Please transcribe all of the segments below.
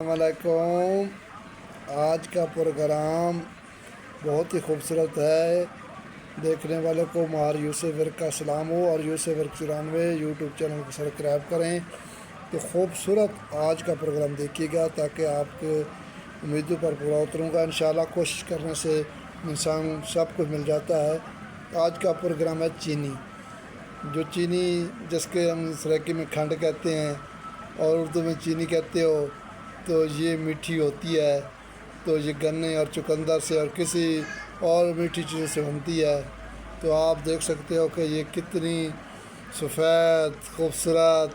السلام علیکم۔ آج کا پروگرام بہت ہی خوبصورت ہے۔ دیکھنے والے کو مار یوسف ورک کا سلام ہو اور یوسف ورک 94 یوٹیوب چینل کو سبسکرائب کریں۔ تو خوبصورت آج کا پروگرام دیکھیے گا تاکہ آپ کے امیدوں پر پورا اتروں گا۔ انشاءاللہ کوشش کرنے سے انسان سب کچھ مل جاتا ہے۔ آج کا پروگرام ہے چینی، جو چینی جس کے ہم سریکی میں کھنڈ کہتے ہیں اور اردو میں چینی کہتے ہو، تو یہ میٹھی ہوتی ہے۔ تو یہ گنے اور چقندر سے اور کسی اور میٹھی چیزوں سے بنتی ہے۔ تو آپ دیکھ سکتے ہو کہ یہ کتنی سفید خوبصورت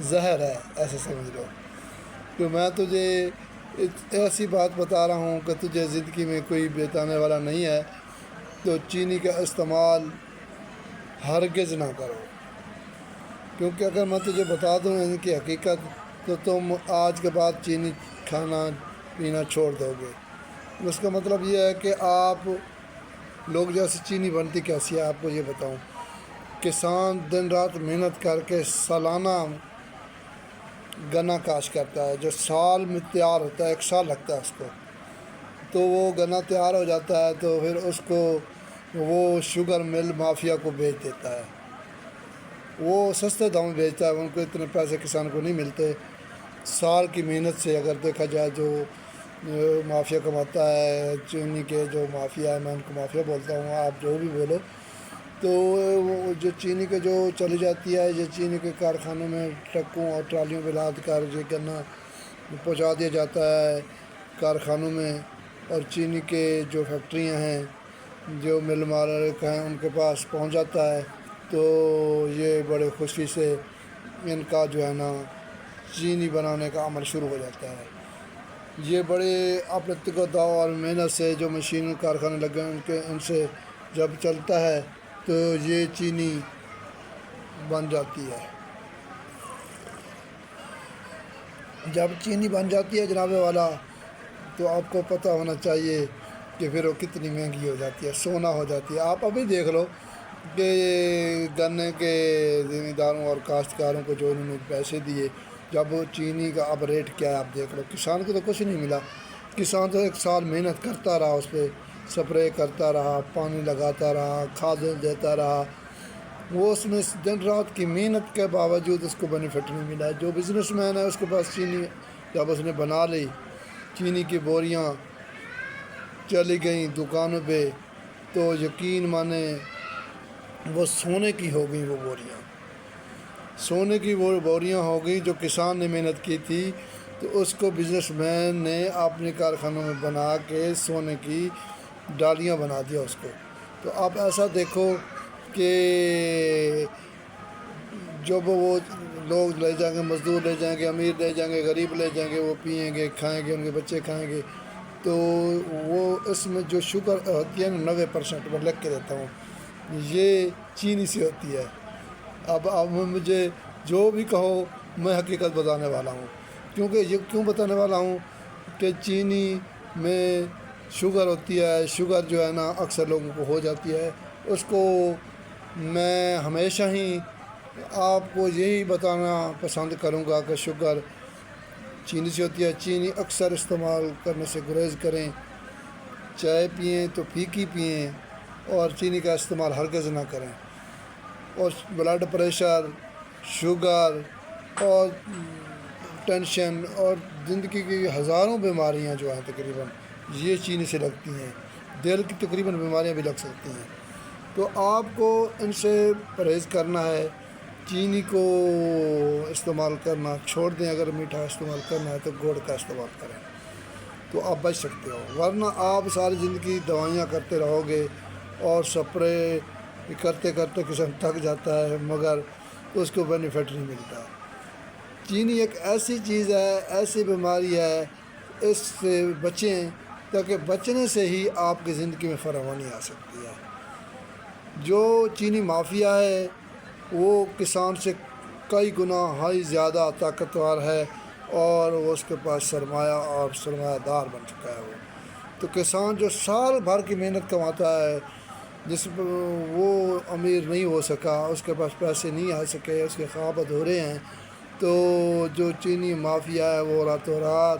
زہر ہے، ایسے سمجھ لو۔ تو میں تجھے ایسی بات بتا رہا ہوں کہ تجھے زندگی میں کوئی بتانے والا نہیں ہے۔ تو چینی کا استعمال ہرگز نہ کرو، کیونکہ اگر میں تجھے بتا دوں ان کی حقیقت تو تم آج کے بعد چینی کھانا پینا چھوڑ دو گے۔ اس کا مطلب یہ ہے کہ آپ لوگ جیسے چینی بنتی کیسی ہے آپ کو یہ بتاؤں۔ کسان دن رات محنت کر کے سالانہ گنا کاشت کرتا ہے، جو سال میں تیار ہوتا ہے، 1 سال لگتا ہے اس کو۔ تو وہ گنا تیار ہو جاتا ہے تو پھر اس کو وہ شوگر مل مافیا کو بیچ دیتا ہے۔ وہ سستے دام میں بیچتا ہے، ان کو اتنے پیسے کسان کو نہیں ملتے۔ سال کی محنت سے اگر دیکھا جائے جو مافیا کماتا ہے، چینی کے جو مافیا ہے، میں ان کو مافیا بولتا ہوں، آپ جو بھی بولو، تو وہ جو چینی کے جو چلی جاتی ہے، یہ چینی کے کارخانوں میں ٹرکوں اور ٹرالیوں پہ لاد کر یہ گنا پہنچا دیا جاتا ہے کارخانوں میں، اور چینی کے جو فیکٹریاں ہیں، جو مل مالک ہیں، ان کے پاس پہنچ جاتا ہے۔ تو یہ بڑے خوشی سے ان کا جو ہے نا چینی بنانے کا عمل شروع ہو جاتا ہے۔ یہ بڑے اپنے تگ و داو اور محنت سے جو مشین کارخانے لگے ہیں ان سے جب چلتا ہے تو یہ چینی بن جاتی ہے۔ جب چینی بن جاتی ہے جناب والا، تو آپ کو پتہ ہونا چاہیے کہ پھر وہ کتنی مہنگی ہو جاتی ہے، سونا ہو جاتی ہے۔ آپ ابھی دیکھ لو کہ گنے کے زمینداروں اور کاشتکاروں کو جو انہوں نے پیسے دیے، جب چینی کا اب ریٹ کیا ہے آپ دیکھ لو۔ کسان کو تو کچھ نہیں ملا، کسان تو 1 سال محنت کرتا رہا، اس پہ سپرے کرتا رہا، پانی لگاتا رہا، کھاد دیتا رہا، وہ اس میں دن رات کی محنت کے باوجود اس کو بینیفٹ نہیں ملا۔ جو بزنس مین ہے اس کے پاس چینی جب اس نے بنا لی، چینی کی بوریاں چلی گئیں دکانوں پہ، تو یقین مانے وہ سونے کی ہو گئیں۔ وہ بوریاں سونے کی وہ بوریاں ہو گئیں جو کسان نے محنت کی تھی، تو اس کو بزنس مین نے اپنے کارخانوں میں بنا کے سونے کی ڈالیاں بنا دیا اس کو۔ تو آپ ایسا دیکھو کہ جب وہ لوگ لے جائیں گے، مزدور لے جائیں گے، امیر لے جائیں گے، غریب لے جائیں گے، وہ پئیں گے، کھائیں گے، ان کے بچے کھائیں گے، تو وہ اس میں جو شوگر ہوتی ہے نا 90% میں لکھ کے دیتا ہوں، یہ چینی سے ہوتی ہے۔ اب مجھے جو بھی کہو، میں حقیقت بتانے والا ہوں۔ کیونکہ یہ کیوں بتانے والا ہوں کہ چینی میں شوگر ہوتی ہے، شوگر جو ہے نا اکثر لوگوں کو ہو جاتی ہے۔ اس کو میں ہمیشہ ہی آپ کو یہی بتانا پسند کروں گا کہ شوگر چینی سے ہوتی ہے۔ چینی اکثر استعمال کرنے سے گریز کریں۔ چائے پئیں تو پھیکی پئیں، اور چینی کا استعمال ہرگز نہ کریں۔ اور بلڈ پریشر، شوگر اور ٹینشن اور زندگی کی ہزاروں بیماریاں جو ہیں تقریباً یہ چینی سے لگتی ہیں۔ دل کی تقریباً بیماریاں بھی لگ سکتی ہیں۔ تو آپ کو ان سے پرہیز کرنا ہے، چینی کو استعمال کرنا چھوڑ دیں۔ اگر میٹھا استعمال کرنا ہے تو گڑ کا استعمال کریں، تو آپ بچ سکتے ہو۔ ورنہ آپ ساری زندگی دوائیاں کرتے رہو گے اور سپرے کرتے کرتے کسان تھک جاتا ہے، مگر اس کو بینیفٹ نہیں ملتا۔ چینی ایک ایسی چیز ہے، ایسی بیماری ہے، اس سے بچیں تاکہ بچنے سے ہی آپ کی زندگی میں فراوانی آ سکتی ہے۔ جو چینی مافیا ہے وہ کسان سے کئی گنا ہائی زیادہ طاقتور ہے، اور وہ اس کے پاس سرمایہ اور سرمایہ دار بن چکا ہے۔ وہ تو کسان جو سال بھر کی محنت کماتا ہے، جس وہ امیر نہیں ہو سکا، اس کے پاس پیسے نہیں آ سکے، اس کے خواب ادھورے ہیں، تو جو چینی مافیا ہے وہ راتوں رات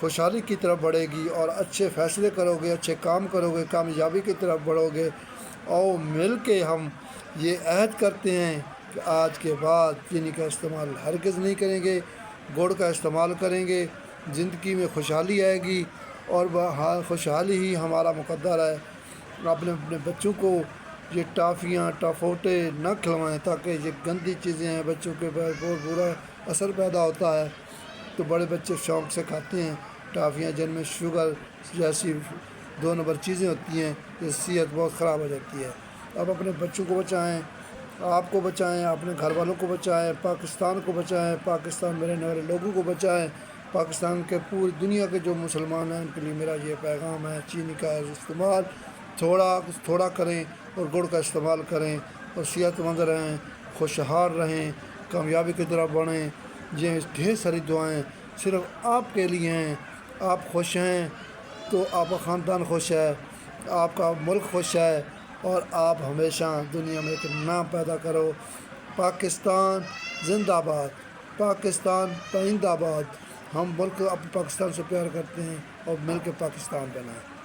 خوشحالی کی طرف بڑھے گی، اور اچھے فیصلے کرو گے، اچھے کام کرو گے، کامیابی کی طرف بڑھو گے۔ اور مل کے ہم یہ عہد کرتے ہیں کہ آج کے بعد چینی کا استعمال ہرگز نہیں کریں گے، گڑ کا استعمال کریں گے۔ زندگی میں خوشحالی آئے گی، اور خوشحالی ہی ہمارا مقدر ہے۔ اپنے بچوں کو یہ ٹافیاں ٹافوٹے نہ کھلوائیں، تاکہ یہ گندی چیزیں ہیں، بچوں کے اوپر بہت برا اثر پیدا ہوتا ہے۔ تو بڑے بچے شوق سے کھاتے ہیں ٹافیاں، جن میں شوگر جیسی 2 نمبر چیزیں ہوتی ہیں، جس سے صحت بہت خراب ہو جاتی ہے۔ اب اپنے بچوں کو بچائیں، آپ کو بچائیں، اپنے گھر والوں کو بچائیں، پاکستان کو بچائیں، پاکستان میں رہنے والے لوگوں کو بچائیں، پاکستان کے پوری دنیا کے جو مسلمان ہیں ان کے لیے میرا یہ پیغام ہے، چینی کا استعمال تھوڑا کریں، اور گڑ کا استعمال کریں، اور صحت مند رہیں، خوشحال رہیں، کامیابی کی طرف بڑھیں۔ یہ ڈھیر ساری دعائیں صرف آپ کے لیے ہیں۔ آپ خوش ہیں تو آپ کا خاندان خوش ہے، آپ کا ملک خوش ہے، اور آپ ہمیشہ دنیا میں ایک نام پیدا کرو۔ پاکستان زندہ باد، پاکستان پائندہ باد۔ ہم ملک اپنے پاکستان سے پیار کرتے ہیں، اور مل کے پاکستان بنائیں۔